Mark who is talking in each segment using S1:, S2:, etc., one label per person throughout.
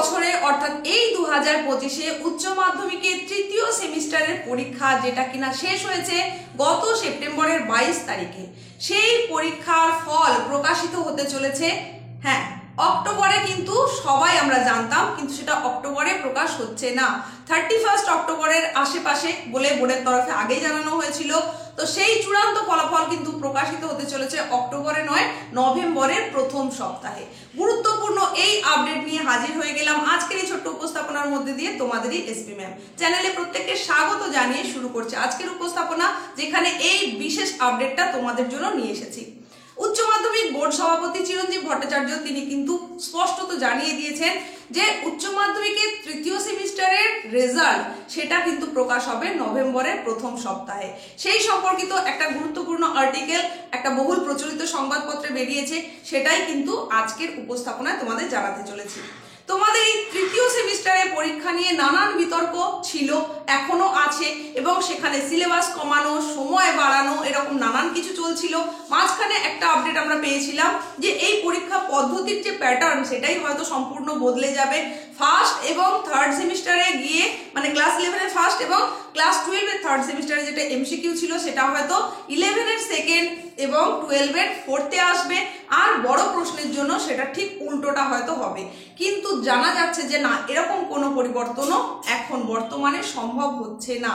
S1: বছরে অর্থাৎ এই 2025-এ উচ্চ মাধ্যমিকের তৃতীয় সেমিস্টারের পরীক্ষা, যেটা কিনা শেষ হয়েছে গত সেপ্টেম্বরের 22 তারিখে, সেই পরীক্ষার ফল প্রকাশিত হতে চলেছে। হ্যাঁ, অক্টোবরে কিন্তু সবাই আমরা জানতাম, কিন্তু সেটা অক্টোবরে প্রকাশ হচ্ছে না, 31 অক্টোবরের আশেপাশে বলে বোর্ডের তরফে আগেই জানানো হয়েছিল। তো সেই চূড়ান্ত ফলাফল কিন্তু প্রকাশিত হতে চলেছে অক্টোবরে নয়, নভেম্বরের প্রথম সপ্তাহে। গুরুত্বপূর্ণ এই আপডেট নিয়ে হাজির হয়ে গেলাম আজকের এই ছোট্ট উপস্থাপনার মধ্যে দিয়ে তোমাদেরই এসপি ম্যাম। চ্যানেলে প্রত্যেককে স্বাগত জানিয়ে শুরু করছে আজকের উপস্থাপনা, যেখানে এই বিশেষ আপডেটটা তোমাদের জন্য নিয়ে এসেছি। উচ্চ মাধ্যমিক বোর্ড সভাপতি চিরঞ্জীব ভট্টাচার্য তিনি কিন্তু স্পষ্টত জানিয়ে দিয়েছেন যে উচ্চ মাধ্যমিকের তৃতীয় সেমিস্টারের রেজাল্ট সেটা কিন্তু প্রকাশ হবে নভেম্বরের প্রথম সপ্তাহে। সেই সম্পর্কিত একটা গুরুত্বপূর্ণ আর্টিকেল একটা বহুল প্রচলিত সংবাদপত্রে বেরিয়েছে, সেটাই কিন্তু আজকের উপস্থাপনায় তোমাদের জানাতে চলেছি। তোমাদের এই তৃতীয় সেমিস্টারে পরীক্ষা নিয়ে নানান বিতর্ক ছিল, এখনো আছে, এবং সেখানে সিলেবাস কমানো, সময় বাড়ানো, এরকম নানান কিছু চলছিল। মাঝখানে একটা আপডেট আমরা পেয়েছিলাম যে এই পরীক্ষা পদ্ধতির যে প্যাটার্ন সেটাই হয়তো সম্পূর্ণ বদলে যাবে। ফার্স্ট এবং থার্ড সেমিস্টারে গিয়ে, মানে ক্লাস 11-এর ফার্স্ট এবং ক্লাস 12-এর থার্ড সেমিস্টারে যেটা এমসিকিউ ছিল সেটা হয়তো 11-এর সেকেন্ড এবং 12-এর ফোর্থে আসবে, আর বড় প্রশ্নের জন্য সেটা ঠিক উল্টোটা হয়তো হবে। কিন্তু জানা যাচ্ছে যে না, এরকম কোনো পরিবর্তনও এখন বর্তমানে সম্ভব হচ্ছে না।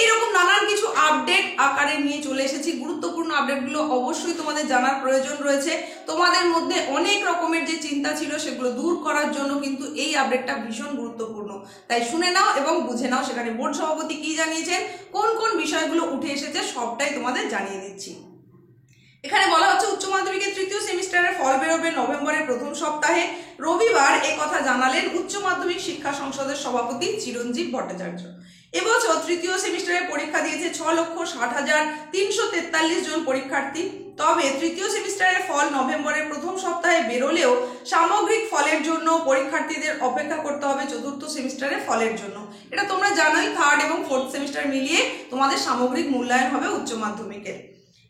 S1: এইরকম নানান কিছু আপডেট আকারে নিয়ে চলে এসেছি। গুরুত্বপূর্ণ আপডেটগুলো অবশ্যই তোমাদের জানার প্রয়োজন রয়েছে। তোমাদের মধ্যে অনেক রকমের যে চিন্তা ছিল সেগুলো দূর করার জন্য কিন্তু এই আপডেটটা ভীষণ গুরুত্বপূর্ণ। তাই শুনে নাও এবং বুঝে নাও সেখানে বোর্ড সভাপতি কি জানিয়েছেন, কোন কোন বিষয়গুলো উঠে এসেছে, সবটাই তোমাদের জানিয়ে দিচ্ছি। এখানে বলা হচ্ছে উচ্চ মাধ্যমিকের তৃতীয় সেমিস্টারের ফল বেরোবে নভেম্বরের প্রথম সপ্তাহে। রবিবার কথা জানালেন উচ্চ মাধ্যমিক শিক্ষা সংসদের সভাপতি চিরঞ্জীব ভট্টাচার্য। এবছর তৃতীয় সেমিস্টারে পরীক্ষা দিয়েছে 6,60,343 জন পরীক্ষার্থী। তবে তৃতীয় সেমিস্টারের ফল নভেম্বরের প্রথম সপ্তাহে বেরোলেও সামগ্রিক ফলের জন্য পরীক্ষার্থীদের অপেক্ষা করতে হবে চতুর্থ সেমিস্টারের ফলের জন্য। এটা তোমরা জানোই, থার্ড এবং ফোর্থ সেমিস্টার মিলিয়ে তোমাদের সামগ্রিক মূল্যায়ন হবে উচ্চ মাধ্যমিকের।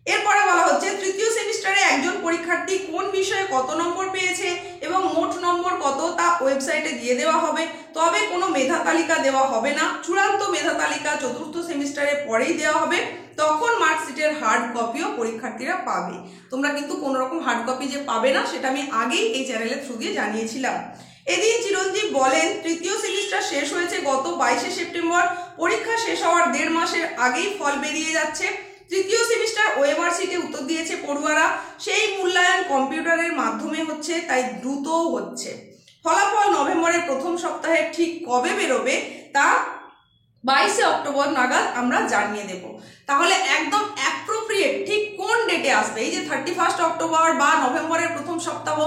S1: এরপরে বলা হচ্ছে তৃতীয় সেমিস্টারে একজন পরীক্ষার্থী কোন বিষয়ে কত নম্বর পেয়েছে এবং মোট নম্বর কত তা ওয়েবসাইটে দিয়ে দেওয়া হবে। তবে কোনো মেধা তালিকা দেওয়া হবে না। চূড়ান্ত মেধা তালিকা চতুর্থ সেমিস্টারে পরেই দেওয়া হবে, তখন মার্কশিটের হার্ড কপিও পরীক্ষার্থীরা পাবে। তোমরা কিন্তু কোনো রকম হার্ড কপি যে পাবে না সেটা আমি আগেই এই চ্যানেলের থ্রু দিয়ে জানিয়েছিলাম। এদিন চিরঞ্জীব বলেন তৃতীয় সেমিস্টার শেষ হয়েছে গত 22 সেপ্টেম্বর। পরীক্ষা শেষ হওয়ার 1.5 মাসের আগেই ফল বেরিয়ে যাচ্ছে। তৃতীয় সেমিস্টার ওএমআর শিটে উত্তর দিয়েছে পড়ুয়ারা, সেই মূল্যায়ন কম্পিউটারের মাধ্যমে হচ্ছে, তাই দ্রুতও হচ্ছে। ফলাফল নভেম্বরের প্রথম সপ্তাহে ঠিক কবে বেরোবে তা 22 অক্টোবর নাগাদ আমরা জানিয়ে দেব। তাহলে একদম অ্যাপ্রোপ্রিয়েট ঠিক কোন ডেটে আসবে, এই যে 31 অক্টোবর বা নভেম্বরের প্রথম সপ্তাহ,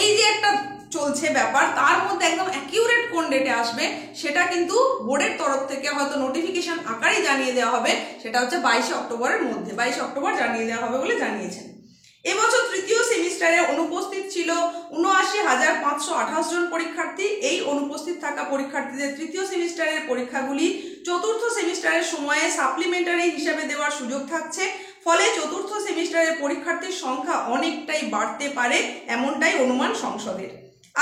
S1: এই যে একটা চলছে ব্যাপার, তার মধ্যে একদম অ্যাকিউরেট কোন ডেটে আসবে সেটা কিন্তু বোর্ডের তরফ থেকে হয়তো নোটিফিকেশন আকারেই জানিয়ে দেওয়া হবে। সেটা হচ্ছে 22 অক্টোবরের মধ্যে, 22 অক্টোবর জানিয়ে দেওয়া হবে বলে জানিয়েছেন। এবছর তৃতীয় সেমিস্টারে অনুপস্থিত ছিল ৭৯,৫২৮ জন পরীক্ষার্থী। এই অনুপস্থিত থাকা পরীক্ষার্থীদের তৃতীয় সেমিস্টারের পরীক্ষাগুলি চতুর্থ সেমিস্টারের সময়ে সাপ্লিমেন্টারি হিসেবে দেওয়ার সুযোগ থাকছে। ফলে চতুর্থ সেমিস্টারের পরীক্ষার্থীর সংখ্যা অনেকটাই বাড়তে পারে, এমনটাই অনুমান সংসদের।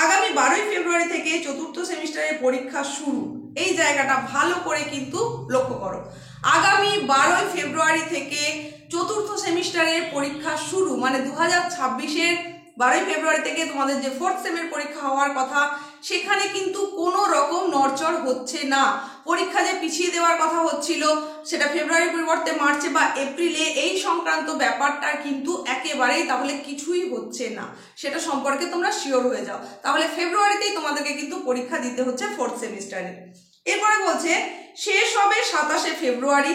S1: আগামী 12 ফেব্রুয়ারি থেকে চতুর্থ সেমিস্টারের পরীক্ষা শুরু। এই জায়গাটা ভালো করে কিন্তু লক্ষ্য করো, আগামী 12 ফেব্রুয়ারি থেকে চতুর্থ সেমিস্টারের পরীক্ষা শুরু, মানে 2026-এর 12 ফেব্রুয়ারি থেকে তোমাদের যে ফোর্থ সেমের পরীক্ষা হওয়ার কথা, সেখানে কিন্তু কোনো রকম নড়চড় হচ্ছে না। পরীক্ষা যে পিছিয়ে দেওয়ার কথা হচ্ছিল সেটা ফেব্রুয়ারির পরিবর্তে মার্চে বা এপ্রিলে, এই সংক্রান্ত ব্যাপারটা কিন্তু একেবারেই তাহলে কিছুই হচ্ছে না। সেটা সম্পর্কে তোমরা শিওর হয়ে যাও। তাহলে ফেব্রুয়ারিতেই তোমাদেরকে কিন্তু পরীক্ষা দিতে হচ্ছে ফোর্থ সেমিস্টারে। এরপরে বলছে শেষ হবে 27 ফেব্রুয়ারি।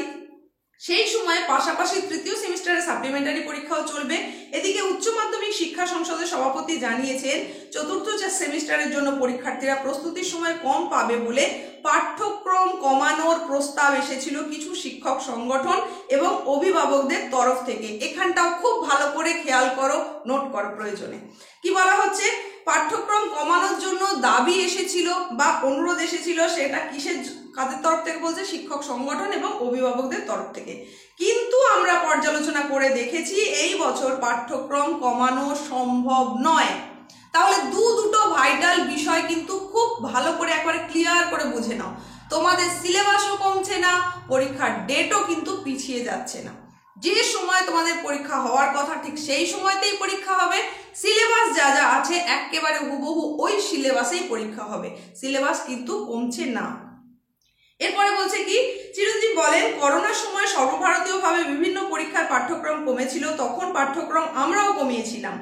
S1: সেই সময় পাশাপাশি তৃতীয় সেমিস্টারের সাপ্লিমেন্টারি পরীক্ষাও চলবে। এদিকে উচ্চ মাধ্যমিক শিক্ষা সংসদের সভাপতি জানিয়েছেন চতুর্থ সেমিস্টারের জন্য পরীক্ষার্থীরা প্রস্তুতির সময় কম পাবে বলে পাঠ্যক্রম কমানোর প্রস্তাব এসেছিল কিছু শিক্ষক সংগঠন এবং অভিভাবকদের তরফ থেকে। এখানটাও খুব ভালো করে খেয়াল করো, নোট করো প্রয়োজনে। কি বলা হচ্ছে, পাঠ্যক্রম কমানোর জন্য দাবি এসেছিল বা অনুরোধ এসেছিল, সেটা কিসের কাদের তরফ থেকে বলছে, শিক্ষক সংগঠন এবং অভিভাবকদের তরফ থেকে। কিন্তু আমরা পর্যালোচনা করে দেখেছি এই বছর পাঠ্যক্রম কমানো সম্ভব নয়। তাহলে দুটো ভাইটাল বিষয় কিন্তু খুব ভালো করে তোমাদের সিলেবাসও কমছে না, পরীক্ষার ডেটও কিন্তু পিছিয়ে যাচ্ছে না। যে সময় তোমাদের পরীক্ষা হওয়ার কথা ঠিক সেই সময়তেই পরীক্ষা হবে। সিলেবাস যা যা আছে একেবারে হুবহু ওই সিলেবাসেই পরীক্ষা হবে, সিলেবাস কিন্তু কমছে না। এরপরে বলছে কি, চিরঞ্জীব বলেন করোনার সময় সর্বভারতীয়ভাবে বিভিন্ন পরীক্ষার পাঠ্যক্রম কমেছিল, তখন পাঠ্যক্রম আমরাও কমিয়েছিলাম,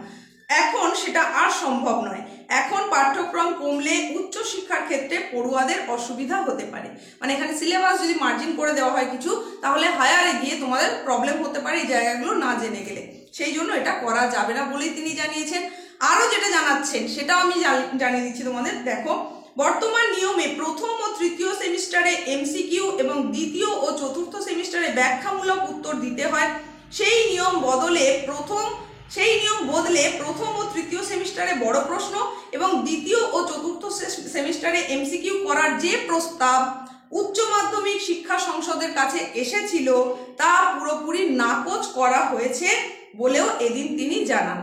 S1: এখন সেটা আর সম্ভব নয়। এখন পাঠ্যক্রম কমলে উচ্চ শিক্ষার ক্ষেত্রে পড়ুয়াদের অসুবিধা হতে পারে। মানে এখানে সিলেবাস যদি মার্জিন করে দেওয়া হয় কিছু, তাহলে হায়ারে গিয়ে তোমাদের প্রবলেম হতে পারে এই জায়গাগুলো না জেনে গেলে, সেই জন্য এটা করা যাবে না বলেই তিনি জানিয়েছেন। আরও যেটা জানাচ্ছেন সেটাও আমি জানিয়ে দিচ্ছি তোমাদের। দেখো, বর্তমান নিয়মে প্রথম ও তৃতীয় সেমিস্টারে এমসিকিউ এবং দ্বিতীয় ও চতুর্থ সেমিস্টারে ব্যাখ্যামূলক উত্তর দিতে হয়। সেই নিয়ম বদলে প্রথম ও তৃতীয় সেমিস্টারে বড় প্রশ্ন এবং দ্বিতীয় ও চতুর্থ সেমিস্টারে এমসিকিউ করার যে প্রস্তাব উচ্চ মাধ্যমিক শিক্ষা সংসদের কাছে এসেছিল তা পুরোপুরি নাকচ করা হয়েছে বলেও এদিন তিনি জানান।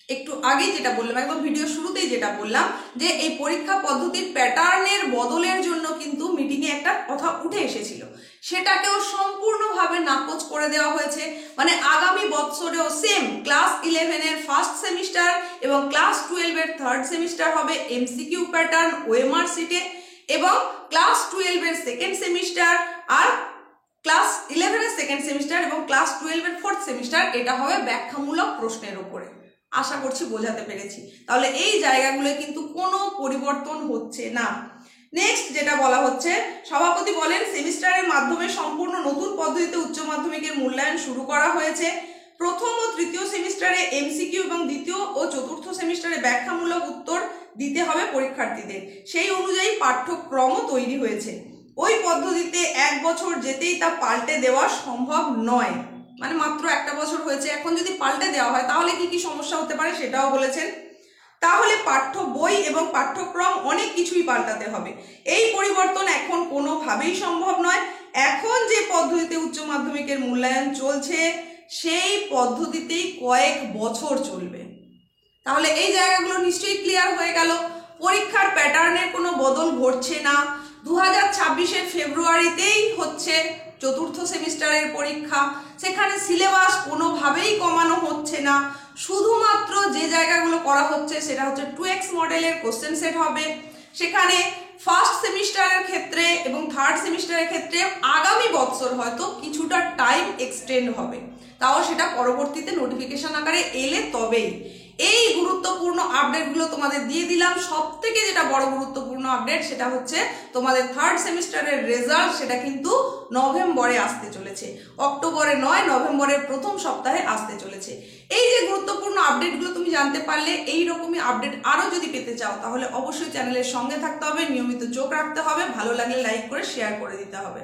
S1: একটু আগে যেটা বললাম, একদম ভিডিও শুরুতেই যেটা বললাম, যে এই পরীক্ষা পদ্ধতির প্যাটার্নের বদলের জন্য কিন্তু মিটিংয়ে একটা কথা উঠে এসেছিল, সেটাকেও সম্পূর্ণভাবে নাকচ করে দেওয়া হয়েছে। মানে আগামী বছরেও সেম ক্লাস 11-এর ফার্স্ট সেমিস্টার এবং ক্লাস 12-এর থার্ড সেমিস্টার হবে এমসিকিউ প্যাটার্ন ওএমআর সিটে, এবং ক্লাস 12-এর সেকেন্ড সেমিস্টার আর ক্লাস 11-এর সেকেন্ড সেমিস্টার এবং ক্লাস 12-এর ফোর্থ সেমিস্টার এটা হবে ব্যাখ্যামূলক প্রশ্নের উপরে। আশা করছি বোঝাতে পেরেছি। তাহলে এই জায়গাগুলোয় কিন্তু কোনো পরিবর্তন হচ্ছে না। নেক্সট যেটা বলা হচ্ছে, সভাপতি বলেন সেমিস্টারের মাধ্যমে সম্পূর্ণ নতুন পদ্ধতিতে উচ্চ মাধ্যমিকের মূল্যায়ন শুরু করা হয়েছে। প্রথম ও তৃতীয় সেমিস্টারে এমসিকিউ এবং দ্বিতীয় ও চতুর্থ সেমিস্টারে ব্যাখ্যামূলক উত্তর দিতে হবে পরীক্ষার্থীদের, সেই অনুযায়ী পাঠ্যক্রমও তৈরি হয়েছে। ওই পদ্ধতিতে 1 বছর যেতেই তা পাল্টে দেওয়া সম্ভব নয়। মানে মাত্র 1 বছর হয়েছে, এখন যদি পাল্টে দেওয়া হয় তাহলে কি কি সমস্যা হতে পারে সেটাও বলেছেন। তাহলে পাঠ্য বই এবং পাঠ্যক্রম অনেক কিছুই পাল্টাতে হবে। এই পরিবর্তন এখন কোনোভাবেই সম্ভব নয়। এখন যে পদ্ধতিতে উচ্চ মাধ্যমিকের মূল্যায়ন চলছে সেই পদ্ধতিতেই কয়েক বছর চলবে। তাহলে এই জায়গাগুলো নিশ্চয়ই ক্লিয়ার হয়ে গেল। পরীক্ষার প্যাটার্নের কোনো বদল ঘটছে না। 2026-এর ফেব্রুয়ারিতেই হচ্ছে চতুর্থ সেমিস্টারের পরীক্ষা, সেখানে সিলেবাস কোনোভাবেই কমানো হচ্ছে না। শুধুমাত্র যে জায়গাগুলো করা হচ্ছে সেটা হচ্ছে 2x মডেলের কোশ্চেন সেট হবে। সেখানে ফার্স্ট সেমিস্টারের ক্ষেত্রে এবং থার্ড সেমিস্টারের ক্ষেত্রে আগামী বছর হয়তো কিছুটা টাইম এক্সটেন্ড হবে, তাও সেটা পরবর্তীতে নোটিফিকেশন আকারে এলে তবেই। এই গুরুত্বপূর্ণ আপডেটগুলো তোমাদের দিয়ে দিলাম। সব থেকে যেটা বড় গুরুত্বপূর্ণ আপডেট সেটা হচ্ছে তোমাদের থার্ড সেমিস্টারের রেজাল্ট, সেটা কিন্তু নভেম্বরে আসতে চলেছে, অক্টোবরে নয়, নভেম্বরের প্রথম সপ্তাহে আসতে চলেছে। এই যে গুরুত্বপূর্ণ আপডেটগুলো তুমি জানতে পারলে, এই রকমই আপডেট আরও যদি পেতে চাও তাহলে অবশ্যই চ্যানেলের সঙ্গে থাকতে হবে, নিয়মিত চোখ রাখতে হবে, ভালো লাগলে লাইক করে শেয়ার করে দিতে হবে।